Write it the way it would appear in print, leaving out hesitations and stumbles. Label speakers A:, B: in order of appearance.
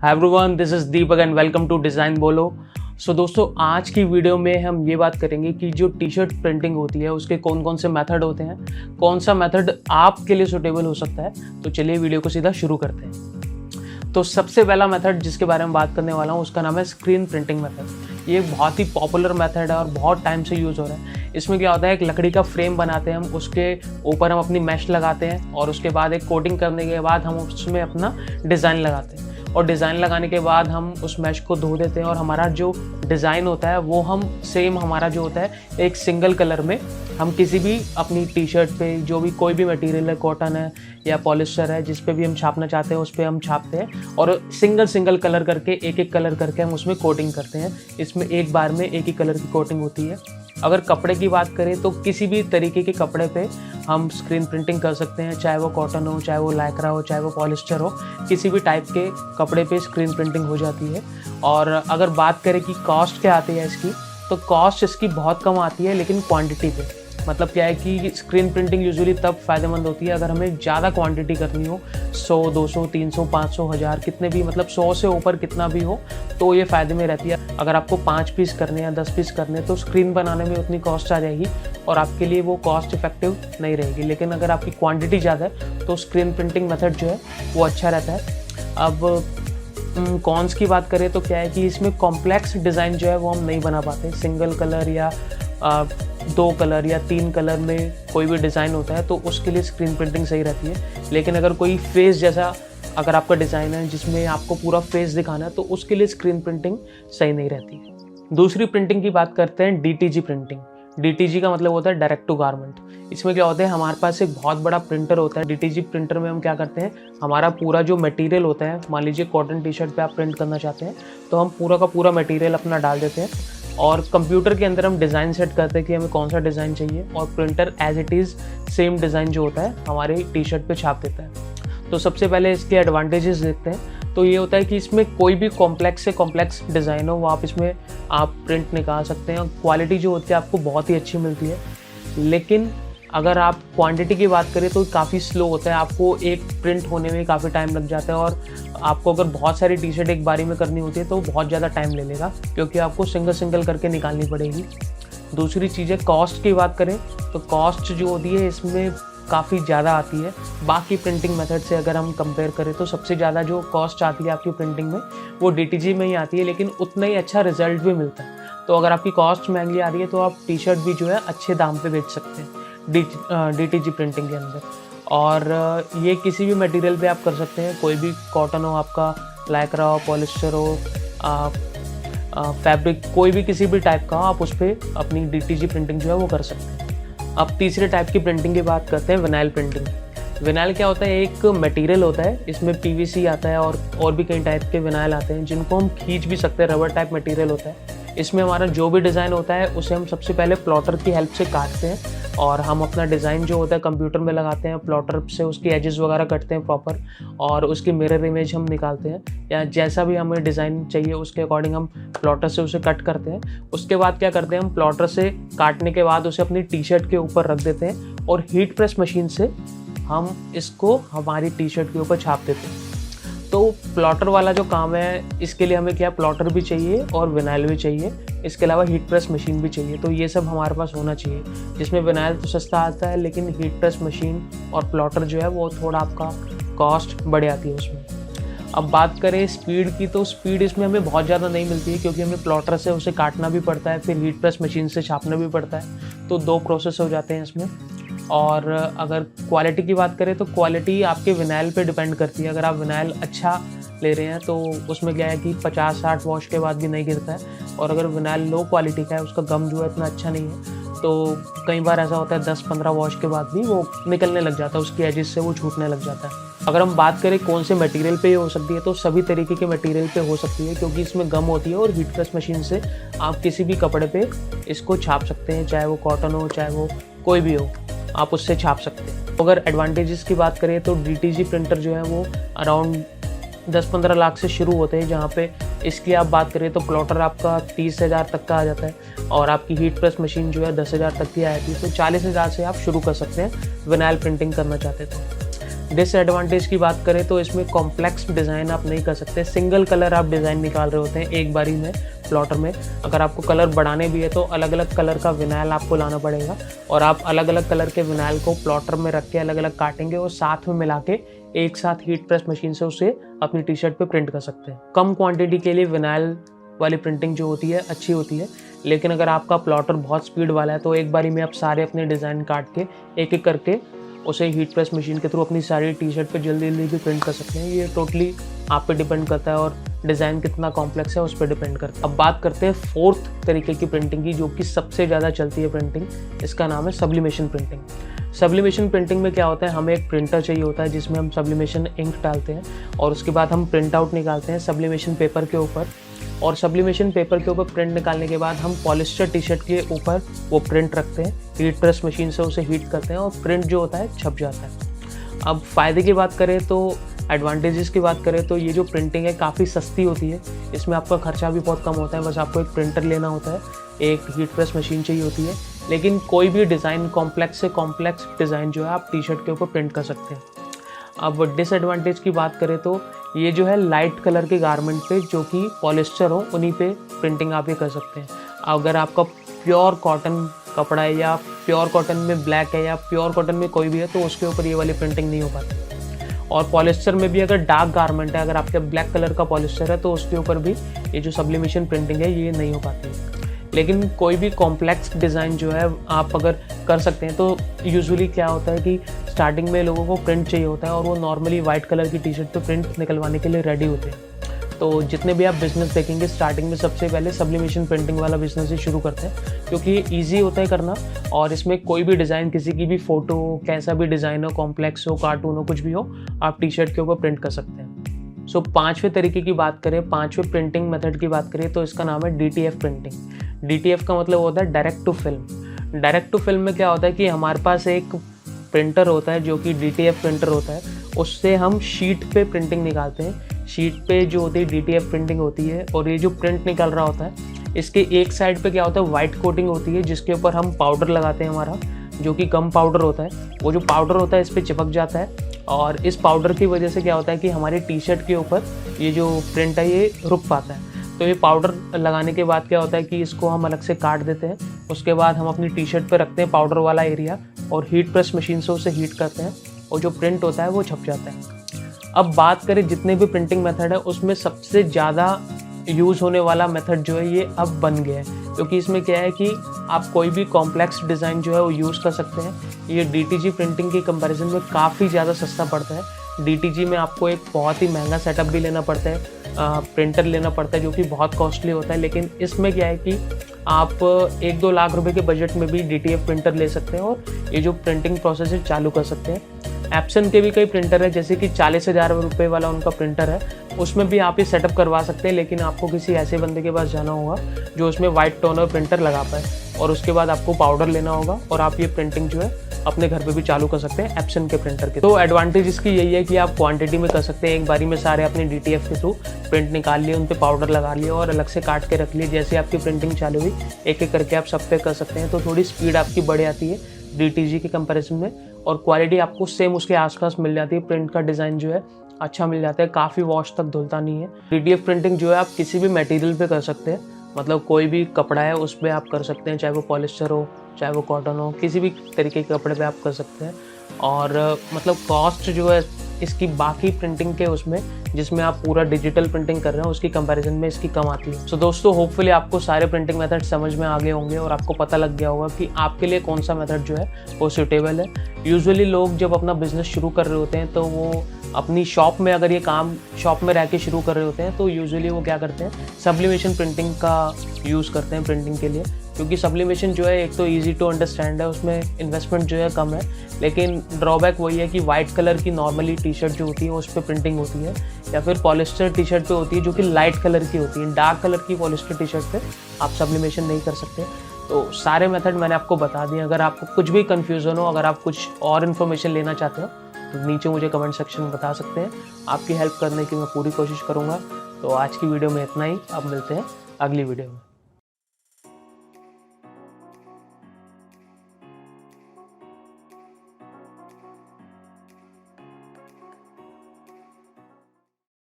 A: Hi everyone, this is Deepak and welcome to design बोलो। So दोस्तों, आज की वीडियो में हम ये बात करेंगे कि जो टी शर्ट प्रिंटिंग होती है उसके कौन कौन से मेथड होते हैं, कौन सा मेथड आपके लिए सूटेबल हो सकता है। तो चलिए वीडियो को सीधा शुरू करते हैं। तो सबसे पहला मेथड जिसके बारे में बात करने वाला हूँ उसका नाम है स्क्रीन प्रिंटिंग मेथड। ये बहुत ही पॉपुलर मेथड है और बहुत टाइम से यूज़ हो रहा है। इसमें क्या होता है, एक लकड़ी का फ्रेम बनाते हैं हम, उसके ऊपर हम अपनी मैश लगाते हैं और उसके बाद एक कोटिंग करने के बाद हम उसमें अपना डिज़ाइन लगाते हैं और डिज़ाइन लगाने के बाद हम उस मैश को धो देते हैं और हमारा जो डिज़ाइन होता है वो हम सेम हमारा जो होता है एक सिंगल कलर में हम किसी भी अपनी टी शर्ट पे जो भी कोई भी मटेरियल है, कॉटन है या पॉलिस्टर है, जिस पे भी हम छापना चाहते हैं उस पर हम छापते हैं और सिंगल कलर करके एक कलर करके हम उसमें कोटिंग करते हैं। इसमें एक बार में एक ही कलर की कोटिंग होती है। अगर कपड़े की बात करें तो किसी भी तरीके के कपड़े पे हम स्क्रीन प्रिंटिंग कर सकते हैं, चाहे वो कॉटन हो, चाहे वो लाइक्रा हो, चाहे वो पॉलिस्टर हो, किसी भी टाइप के कपड़े पे स्क्रीन प्रिंटिंग हो जाती है। और अगर बात करें कि कॉस्ट क्या आती है इसकी, तो कॉस्ट इसकी बहुत कम आती है, लेकिन क्वांटिटी पे मतलब क्या है कि स्क्रीन प्रिंटिंग यूजुअली तब फ़ायदेमंद होती है अगर हमें ज़्यादा क्वांटिटी करनी हो, 100, 200, 300, 500, 1000, कितने भी, मतलब 100 से ऊपर कितना भी हो तो ये फ़ायदे में रहती है। अगर आपको 5 पीस करने या 10 पीस करने तो स्क्रीन बनाने में उतनी कॉस्ट आ जाएगी और आपके लिए वो कॉस्ट इफेक्टिव नहीं रहेगी। लेकिन अगर आपकी क्वांटिटी ज़्यादा है तो स्क्रीन प्रिंटिंग मेथड जो है वो अच्छा रहता है। अब कॉन्स की बात करें तो क्या है कि इसमें कॉम्प्लेक्स डिज़ाइन जो है वो हम नहीं बना पाते। सिंगल कलर या 2 कलर या 3 कलर में कोई भी डिज़ाइन होता है तो उसके लिए स्क्रीन प्रिंटिंग सही रहती है। लेकिन अगर कोई फेस जैसा अगर आपका डिज़ाइन है जिसमें आपको पूरा फेस दिखाना है तो उसके लिए स्क्रीन प्रिंटिंग सही नहीं रहती है। दूसरी प्रिंटिंग की बात करते हैं DTG प्रिंटिंग। DTG का मतलब होता है डायरेक्ट टू गारमेंट। इसमें क्या होता है, हमारे पास एक बहुत बड़ा प्रिंटर होता है। DTG प्रिंटर में हम क्या करते हैं, हमारा पूरा जो मटेरियल होता है, मान लीजिए कॉटन टी शर्ट पे आप प्रिंट करना चाहते हैं तो हम पूरा का पूरा मटेरियल अपना डाल देते हैं और कंप्यूटर के अंदर हम डिज़ाइन सेट करते हैं कि हमें कौन सा डिज़ाइन चाहिए और printer as it is same design जो होता है हमारे टी शर्ट पे छाप देता है। तो सबसे पहले इसके एडवांटेजेस देखते हैं। तो ये होता है कि इसमें कोई भी कॉम्प्लेक्स से कॉम्प्लेक्स डिज़ाइन हो वो आप इसमें आप प्रिंट निकाल सकते हैं। क्वालिटी जो होती है आपको बहुत ही अच्छी मिलती है। लेकिन अगर आप क्वांटिटी की बात करें तो काफ़ी स्लो होता है, आपको एक प्रिंट होने में काफ़ी टाइम लग जाता है और आपको अगर बहुत सारी टी शर्ट एक बारी में करनी होती है तो बहुत ज़्यादा टाइम ले लेगा क्योंकि आपको सिंगल करके निकालनी पड़ेगी। दूसरी चीज़ है कॉस्ट की बात करें तो कॉस्ट जो होती है इसमें काफ़ी ज़्यादा आती है। बाकी प्रिंटिंग मेथड से अगर हम कंपेयर करें तो सबसे ज़्यादा जो कॉस्ट आती है आपकी प्रिंटिंग में वो DTG में ही आती है, लेकिन उतना ही अच्छा रिजल्ट भी मिलता है। तो अगर आपकी कॉस्ट महंगी आ रही है तो आप टी शर्ट भी जो है अच्छे दाम पे बेच सकते हैं DTG प्रिंटिंग के अंदर। और ये किसी भी मटेरियल पे आप कर सकते हैं, कोई भी कॉटन हो आपका, लाइक्रा हो, पॉलिस्टर हो, फैब्रिक कोई भी किसी भी टाइप का हो, आप उस पर अपनी DTG प्रिंटिंग जो है वो कर सकते हैं। अब तीसरे टाइप की प्रिंटिंग की बात करते हैं, विनाइल प्रिंटिंग। विनाइल क्या होता है, एक मटेरियल होता है, इसमें PVC आता है और भी कई टाइप के विनाइल आते हैं जिनको हम खींच भी सकते हैं। रबर टाइप मटेरियल होता है। इसमें हमारा जो भी डिज़ाइन होता है उसे हम सबसे पहले प्लॉटर की हेल्प से काटते हैं और हम अपना डिज़ाइन जो होता है कंप्यूटर में लगाते हैं, प्लॉटर से उसकी एजेस वगैरह कटते हैं प्रॉपर और उसकी मिरर इमेज हम निकालते हैं या जैसा भी हमें डिज़ाइन चाहिए उसके अकॉर्डिंग हम प्लॉटर से उसे कट करते हैं। उसके बाद क्या करते हैं, हम प्लॉटर से काटने के बाद उसे अपनी टी शर्ट के ऊपर रख देते हैं और हीट प्रेस मशीन से हम इसको हमारी टी शर्ट के ऊपर छाप देते हैं। तो प्लॉटर वाला जो काम है इसके लिए हमें क्या, प्लॉटर भी चाहिए और विनाइल भी चाहिए, इसके अलावा हीट प्रेस मशीन भी चाहिए। तो ये सब हमारे पास होना चाहिए, जिसमें विनाइल तो सस्ता आता है लेकिन हीट प्रेस मशीन और प्लॉटर जो है वो थोड़ा आपका कॉस्ट बढ़ जाती है उसमें। अब बात करें स्पीड की, तो स्पीड इसमें हमें बहुत ज़्यादा नहीं मिलती है क्योंकि हमें प्लॉटर से उसे काटना भी पड़ता है, फिर हीट प्रेस मशीन से छापना भी पड़ता है, तो 2 प्रोसेस हो जाते हैं इसमें। और अगर क्वालिटी की बात करें तो क्वालिटी आपके विनाइल पे डिपेंड करती है। अगर आप विनाइल अच्छा ले रहे हैं तो उसमें क्या है कि 50-60 वॉश के बाद भी नहीं गिरता है और अगर विनाइल लो क्वालिटी का है, उसका गम जो है इतना अच्छा नहीं है तो कई बार ऐसा होता है 10-15 वॉश के बाद भी वो निकलने लग जाता है, उसकी एजेस से वो छूटने लग जाता है। अगर हम बात करें कौन से मटेरियल पे हो सकती है तो सभी तरीके के मटेरियल पे हो सकती है क्योंकि इसमें गम होती है और हीट प्रेस मशीन से आप किसी भी कपड़े पे इसको छाप सकते हैं, चाहे वो कॉटन हो चाहे वो कोई भी हो, आप उससे छाप सकते हैं। अगर एडवांटेजेस की बात करें तो DTG प्रिंटर जो है वो अराउंड 10-15 लाख से शुरू होते हैं, जहाँ पे इसकी आप बात करें तो प्लॉटर आपका 30,000 तक का आ जाता है और आपकी हीट प्रेस मशीन जो है 10,000 तक की आ जाती है। तो 40,000 से आप शुरू कर सकते हैं विनाइल प्रिंटिंग करना चाहते तो। डिसएडवांटेज की बात करें तो इसमें कॉम्प्लेक्स डिज़ाइन आप नहीं कर सकते। सिंगल कलर आप डिज़ाइन निकाल रहे होते हैं एक बारी में प्लॉटर में। अगर आपको कलर बढ़ाने भी है तो अलग अलग कलर का विनाइल आपको लाना पड़ेगा और आप अलग अलग कलर के विनाइल को प्लॉटर में रख के अलग अलग काटेंगे और साथ में मिला के एक साथ हीट प्रेस मशीन से उसे अपनी टी शर्ट पे प्रिंट कर सकते हैं। कम क्वांटिटी के लिए विनाइल वाली प्रिंटिंग जो होती है अच्छी होती है, लेकिन अगर आपका प्लॉटर बहुत स्पीड वाला है तो एक बारी में आप सारे अपने डिज़ाइन काट के एक एक करके उसे हीट प्रेस मशीन के थ्रू अपनी सारी टी शर्ट पे जल्दी जल्दी भी प्रिंट कर सकते हैं। ये टोटली आप पे डिपेंड करता है और डिज़ाइन कितना कॉम्प्लेक्स है उस पर डिपेंड करता है। अब बात करते हैं फोर्थ तरीके की प्रिंटिंग की, जो कि सबसे ज़्यादा चलती है प्रिंटिंग। इसका नाम है सब्लिमेशन प्रिंटिंग। सब्लिमेशन प्रिंटिंग में क्या होता है, हमें एक प्रिंटर चाहिए होता है जिसमें हम सब्लिमेशन इंक डालते हैं और उसके बाद हम प्रिंट आउट निकालते हैं सब्लिमेशन पेपर के ऊपर, और सब्लिमेशन पेपर के ऊपर प्रिंट निकालने के बाद हम पॉलिस्टर टी शर्ट के ऊपर वो प्रिंट रखते हैं, हीट प्रेस मशीन से उसे हीट करते हैं और प्रिंट जो होता है छप जाता है। अब फ़ायदे की बात करें तो एडवांटेजेस की बात करें तो ये जो प्रिंटिंग है काफ़ी सस्ती होती है, इसमें आपका खर्चा भी बहुत कम होता है। बस आपको एक प्रिंटर लेना होता है, एक हीट प्रेस मशीन चाहिए होती है, लेकिन कोई भी डिज़ाइन कॉम्प्लेक्स से कॉम्प्लेक्स डिज़ाइन जो है आप टी शर्ट के ऊपर प्रिंट कर सकते हैं। अब डिसएडवांटेज की बात करें तो ये जो है लाइट कलर के गारमेंट पे जो कि पॉलिस्टर हो उन्हीं पे प्रिंटिंग आप ये कर सकते हैं। अगर आपका प्योर कॉटन कपड़ा है या प्योर कॉटन में ब्लैक है या प्योर कॉटन में कोई भी है तो उसके ऊपर ये वाली प्रिंटिंग नहीं हो पाती। और पॉलिस्टर में भी अगर डार्क गारमेंट है, अगर आपके ब्लैक कलर का पॉलिस्टर है तो उसके ऊपर भी ये जो सब्लिमेशन प्रिंटिंग है ये नहीं हो पाती है। लेकिन कोई भी कॉम्प्लेक्स डिज़ाइन जो है आप अगर कर सकते हैं तो यूजुअली क्या होता है कि स्टार्टिंग में लोगों को प्रिंट चाहिए होता है और वो नॉर्मली वाइट कलर की टी शर्ट पे प्रिंट निकलवाने के लिए रेडी होते हैं। तो जितने भी आप बिज़नेस देखेंगे स्टार्टिंग में सबसे पहले सब्लिमेशन प्रिंटिंग वाला बिज़नेस ही शुरू करते हैं, क्योंकि ये ईजी होता है करना और इसमें कोई भी डिज़ाइन, किसी की भी फ़ोटो, कैसा भी डिज़ाइन हो, कॉम्प्लेक्स हो, कार्टून हो, कुछ भी हो, आप टी शर्ट के ऊपर प्रिंट कर सकते हैं। सो पाँचवें तरीके की बात करें, पाँचवें प्रिंटिंग मेथड की बात करें तो इसका नाम है DTF प्रिंटिंग। DTF का मतलब होता है direct to film. Direct to film में क्या होता है कि हमारे पास एक प्रिंटर होता है जो कि DTF प्रिंटर होता है, उससे हम शीट पे प्रिंटिंग निकालते हैं। शीट पे जो होती है DTF प्रिंटिंग होती है और ये जो प्रिंट निकल रहा होता है इसके एक साइड पे क्या होता है वाइट कोटिंग होती है जिसके ऊपर हम पाउडर लगाते हैं हमारा, जो कि गम पाउडर होता है। वो जो पाउडर होता है इस पर चिपक जाता है और इस पाउडर की वजह से क्या होता है कि हमारी टी शर्ट के ऊपर ये जो प्रिंट है ये रुक पाता है। तो ये पाउडर लगाने के बाद क्या होता है कि इसको हम अलग से काट देते हैं, उसके बाद हम अपनी टी शर्ट पर रखते हैं पाउडर वाला एरिया और हीट प्रेस मशीन से उसे हीट करते हैं और जो प्रिंट होता है वो छप जाता है। अब बात करें जितने भी प्रिंटिंग मेथड है उसमें सबसे ज़्यादा यूज़ होने वाला मेथड जो है ये अब बन गया है, क्योंकि इसमें क्या है कि आप कोई भी कॉम्प्लेक्स डिज़ाइन जो है वो यूज़ कर सकते हैं। ये DTG प्रिंटिंग के कंपैरिजन में काफ़ी ज़्यादा सस्ता पड़ता है। DTG में आपको एक बहुत ही महंगा सेटअप भी लेना पड़ता है, प्रिंटर लेना पड़ता है जो कि बहुत कॉस्टली होता है। लेकिन इसमें क्या है कि आप 1-2 लाख रुपए के बजट में भी DTF प्रिंटर ले सकते हैं और ये जो प्रिंटिंग प्रोसेस है चालू कर सकते हैं। एप्सन के भी कई प्रिंटर है, जैसे कि 40,000 रुपये वाला उनका प्रिंटर है, उसमें भी आप ये सेटअप करवा सकते हैं। लेकिन आपको किसी ऐसे बंदे के पास जाना होगा जो उसमें वाइट टोनर प्रिंटर लगा पाए और उसके बाद आपको पाउडर लेना होगा और आप ये प्रिंटिंग जो है अपने घर पे भी चालू कर सकते हैं एप्सन के प्रिंटर के। तो एडवांटेज इसकी यही है कि आप क्वांटिटी में कर सकते हैं, एक बारी में सारे अपने DTF के थ्रू प्रिंट निकाल लिए, उन पे पाउडर लगा लिए और अलग से काट के रख लिए। जैसे आपकी प्रिंटिंग चालू हुई एक एक करके आप सब पे कर सकते हैं, तो थोड़ी स्पीड आपकी बढ़ जाती है DTG के कंपैरिजन में और क्वालिटी आपको सेम उसके आसपास मिल जाती है। प्रिंट का डिज़ाइन जो है अच्छा मिल जाता है, काफ़ी वॉश तक धुलता नहीं है। DTF प्रिंटिंग जो है आप किसी भी मटेरियल पे कर सकते हैं, मतलब कोई भी कपड़ा है उस पर आप कर सकते हैं, चाहे वो पॉलिस्टर हो चाहे वो कॉटन हो, किसी भी तरीके के कपड़े पे आप कर सकते हैं। और मतलब कॉस्ट जो है इसकी बाकी प्रिंटिंग के उसमें जिसमें आप पूरा डिजिटल प्रिंटिंग कर रहे हैं उसकी कंपैरिजन में इसकी कम आती है। सो दोस्तों होपफुली आपको सारे प्रिंटिंग मेथड समझ में आ गए होंगे और आपको पता लग गया होगा कि आपके लिए कौन सा मेथड जो है वो सूटेबल है। यूजुअली लोग जब अपना बिजनेस शुरू कर रहे होते हैं तो वो अपनी शॉप में, अगर ये काम शॉप में रह के शुरू कर रहे होते हैं तो यूजुअली वो क्या करते हैं सब्लिमेशन प्रिंटिंग का यूज़ करते हैं प्रिंटिंग के लिए, क्योंकि सब्लिमेशन जो है एक तो ईजी टू अंडरस्टैंड है, उसमें इन्वेस्टमेंट जो है कम है। लेकिन ड्रॉबैक वही है कि वाइट कलर की नॉर्मली टी शर्ट जो होती है उस पर प्रिंटिंग होती है या फिर पॉलिस्टर टी शर्ट पे होती है जो कि लाइट कलर की होती है। डार्क कलर की पॉलिस्टर टी शर्ट पे आप सब्लिमेशन नहीं कर सकते। तो सारे मेथड मैंने आपको बता दिए। अगर आपको कुछ भी कन्फ्यूज़न हो, अगर आप कुछ और इन्फॉर्मेशन लेना चाहते हो तो नीचे मुझे कमेंट सेक्शन में बता सकते हैं। आपकी हेल्प करने की मैं पूरी कोशिश करूँगा। तो आज की वीडियो में इतना ही, अब मिलते हैं अगली वीडियो में।